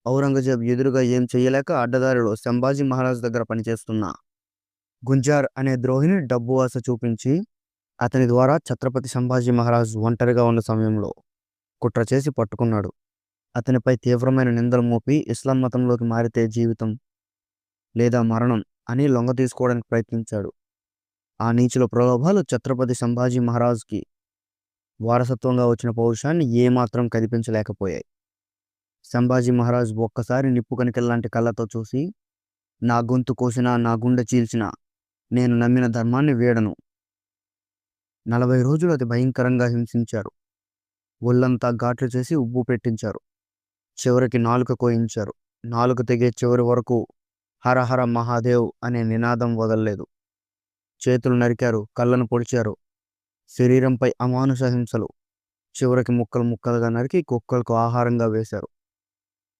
ఔరంగజేబ్ ఎదురుగా ఏం చెయ్యలేక అడ్డదారిలో సంభాజీ మహారాజ్ దగ్గర పనిచేస్తున్న గుంజార్ అనే ద్రోహిని డబ్బు ఆశ చూపించి అతని ద్వారా ఛత్రపతి సంభాజీ మహారాజ్ ఒంటరిగా ఉన్న సమయంలో కుట్ర చేసి పట్టుకున్నాడు. అతనిపై తీవ్రమైన నిందలు మోపి ఇస్లాం మతంలోకి మారితే జీవితం లేదా మరణం అని లొంగ తీసుకోవడానికి ప్రయత్నించాడు. ఆ నీచుల ప్రలోభాలు ఛత్రపతి సంభాజీ మహారాజ్కి వారసత్వంగా వచ్చిన పౌరుషాన్ని ఏమాత్రం కదిపించలేకపోయాయి. సంభాజీ మహారాజ్ ఒక్కసారి నిప్పు కణికల్లాంటి కళ్ళతో చూసి, నా గొంతు కోసినా నా గుండె చీల్చినా నేను నమ్మిన ధర్మాన్ని వీడను. 40 రోజులు అతి భయంకరంగా హింసించారు. ఒళ్ళంతా ఘాట్లు చేసి ఉబ్బు పెట్టించారు. చివరికి నాలుక కోయించారు. నాలుక తెగే చివరి వరకు హర హర మహాదేవ్ అనే నినాదం వదలలేదు. చేతులు నరికారు, కళ్ళను పొడిచారు. శరీరంపై అమానుష హింసలు. చివరికి ముక్కలు ముక్కలుగా నరికి కుక్కలకు ఆహారంగా వేశారు.